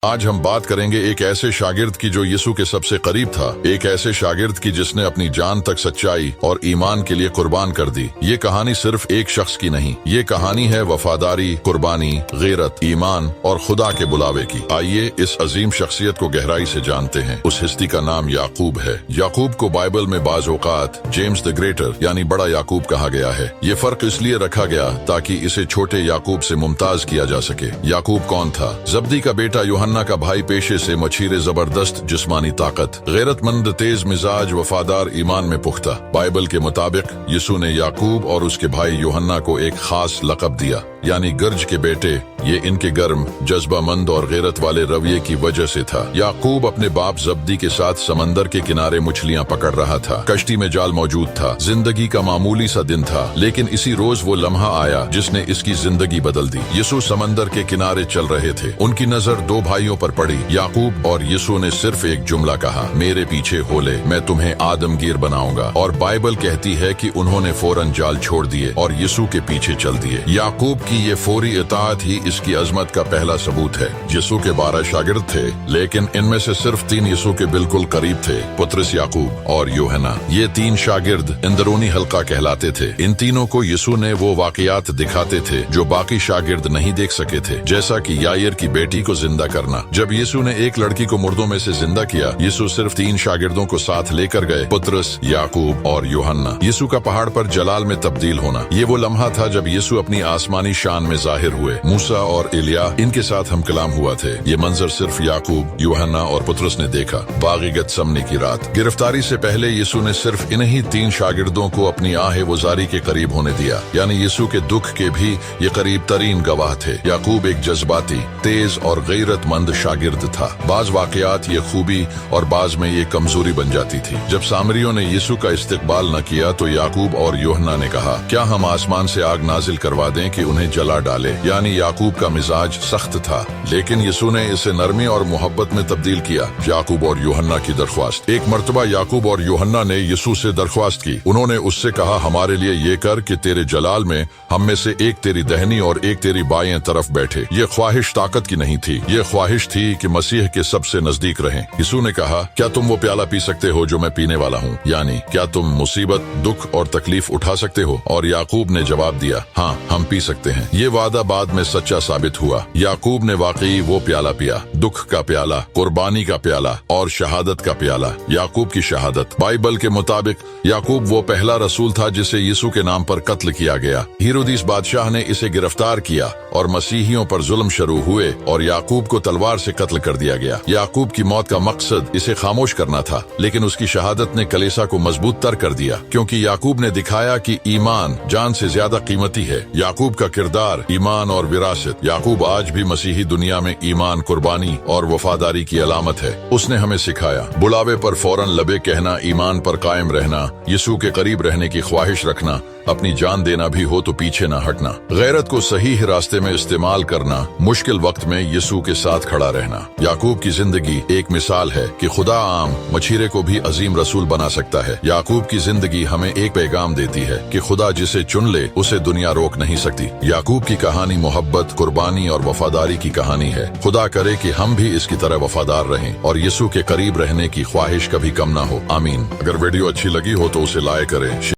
آج ہم بات کریں گے ایک ایسے شاگرد کی جو یسوع کے سب سے قریب تھا، ایک ایسے شاگرد کی جس نے اپنی جان تک سچائی اور ایمان کے لیے قربان کر دی۔ یہ کہانی صرف ایک شخص کی نہیں، یہ کہانی ہے وفاداری، قربانی، غیرت، ایمان اور خدا کے بلاوے کی۔ آئیے اس عظیم شخصیت کو گہرائی سے جانتے ہیں۔ اس ہستی کا نام یعقوب ہے۔ یعقوب کو بائبل میں بعض اوقات جیمز دی گریٹر یعنی بڑا یعقوب کہا گیا ہے۔ یہ فرق اس لیے رکھا گیا تاکہ اسے چھوٹے یعقوب سے ممتاز کیا جا سکے۔ یعقوب کون تھا؟ زبدی کا بیٹا یوحنا کا بھائی، پیشے سے مچھیر زبردست جسمانی طاقت، غیرت مند، تیز مزاج، وفادار، ایمان میں پختہ۔ بائبل کے مطابق یسوع نے یعقوب اور اس کے بھائی یوحنا کو ایک خاص لقب دیا، یعنی گرج کے بیٹے۔ یہ ان کے گرم، جذبہ مند اور غیرت والے رویے کی وجہ سے تھا۔ یعقوب اپنے باپ زبدی کے ساتھ سمندر کے کنارے مچھلیاں پکڑ رہا تھا۔ کشتی میں جال موجود تھا۔ زندگی کا معمولی سا دن تھا، لیکن اسی روز وہ لمحہ آیا جس نے اس کی زندگی بدل دی۔ یسوع سمندر کے کنارے چل رہے تھے۔ ان کی نظر دو بھائیوں پر پڑی، یعقوب اور یسوع نے صرف ایک جملہ کہا، میرے پیچھے ہو لے، میں تمہیں آدمگیر بناؤں گا۔ اور بائبل کہتی ہے کہ انہوں نے فوراً جال چھوڑ دیے اور یسوع کے پیچھے چل دیے۔ یعقوب کی یہ فوری اطاعت ہی اس کی عظمت کا پہلا ثبوت ہے۔ یسوع کے 12 شاگرد تھے، لیکن ان میں سے صرف 3 یسوع کے بالکل قریب تھے، پطرس، یعقوب اور یوحنا۔ یہ 3 شاگرد اندرونی حلقہ کہلاتے تھے۔ ان تینوں کو یسوع نے وہ واقعات دکھاتے تھے جو باقی شاگرد نہیں دیکھ سکے تھے، جیسا کہ یائر کی بیٹی کو زندہ کرنا۔ جب یسوع نے ایک لڑکی کو مردوں میں سے زندہ کیا، یسوع صرف 3 شاگردوں کو ساتھ لے کر گئے، پطرس، یعقوب اور یوحنا۔ یسوع کا پہاڑ پر جلال میں تبدیل ہونا، یہ وہ لمحہ تھا جب یسوع اپنی آسمانی شان میں ظاہر ہوئے۔ موسیٰ اور ایلیا ان کے ساتھ ہم کلام ہوا تھے۔ یہ منظر صرف یعقوب، یوحنا اور پطرس نے دیکھا۔ باغی گتسمنی کی رات۔ گرفتاری سے پہلے یسوع نے صرف انہی 3 شاگردوں کو اپنی آہ وزاری کے قریب ہونے دیا، یعنی یسوع کے دکھ کے بھی یہ قریب ترین گواہ تھے۔ یعقوب ایک جذباتی، تیز اور غیرت مند شاگرد تھا۔ بعض واقعات یہ خوبی اور بعض میں یہ کمزوری بن جاتی تھی۔ جب سامریوں نے یسوع کا استقبال نہ کیا تو یعقوب اور یوحنا نے کہا، کیا ہم آسمان سے آگ نازل کروا دیں کہ انہیں جلا ڈالے؟ یعنی یعقوب کا مزاج سخت تھا، لیکن یسوع نے اسے نرمی اور محبت میں تبدیل کیا۔ یعقوب اور یوحنا کی درخواست۔ ایک مرتبہ یعقوب اور یوحنا نے یسوع سے درخواست کی۔ انہوں نے اس سے کہا، ہمارے لیے یہ کر کہ تیرے جلال میں ہم میں سے ایک تیری دہنی اور ایک تیری بائیں طرف بیٹھے۔ یہ خواہش طاقت کی نہیں تھی، یہ خواہش تھی کہ مسیح کے سب سے نزدیک رہیں۔ یسوع نے کہا، کیا تم وہ پیالہ پی سکتے ہو جو میں پینے والا ہوں؟ یعنی کیا تم مصیبت، دکھ اور تکلیف اٹھا سکتے ہو؟ اور یعقوب نے جواب دیا، ہاں، ہم پی سکتے ہیں۔ یہ وعدہ بعد میں سچا ثابت ہوا۔ یعقوب نے واقعی وہ پیالہ پیا، دکھ کا پیالہ، قربانی کا پیالہ اور شہادت کا پیالہ۔ یعقوب کی شہادت۔ بائبل کے مطابق یعقوب وہ پہلا رسول تھا جسے یسوع کے نام پر قتل کیا گیا۔ ہیرودیس بادشاہ نے اسے گرفتار کیا اور مسیحیوں پر ظلم شروع ہوئے اور یعقوب کو تلوار سے قتل کر دیا گیا۔ یعقوب کی موت کا مقصد اسے خاموش کرنا تھا، لیکن اس کی شہادت نے کلیسا کو مضبوط تر کر دیا، کیونکہ یعقوب نے دکھایا کہ ایمان جان سے زیادہ قیمتی ہے۔ یعقوب کا کردار، ایمان اور وراثت۔ یعقوب آج بھی مسیحی دنیا میں ایمان، قربانی اور وفاداری کی علامت ہے۔ اس نے ہمیں سکھایا، بلاوے پر فوراً لبے کہنا، ایمان پر قائم رہنا، یسوع کے قریب رہنے کی خواہش رکھنا، اپنی جان دینا بھی ہو تو پیچھے نہ ہٹنا، غیرت کو صحیح راستے میں استعمال کرنا، مشکل وقت میں یسوع کے ساتھ کھڑا رہنا۔ یعقوب کی زندگی ایک مثال ہے کہ خدا عام مچھیرے کو بھی عظیم رسول بنا سکتا ہے۔ یعقوب کی زندگی ہمیں ایک پیغام دیتی ہے کہ خدا جسے چن لے اسے دنیا روک نہیں سکتی۔ یعقوب کی کہانی محبت، قربانی اور وفاداری کی کہانی ہے۔ خدا کرے کہ ہم بھی اس کی طرح وفادار رہیں اور یسوع کے قریب رہنے کی خواہش کبھی کم نہ ہو۔ آمین۔ اگر ویڈیو اچھی لگی ہو تو اسے لائک کریں۔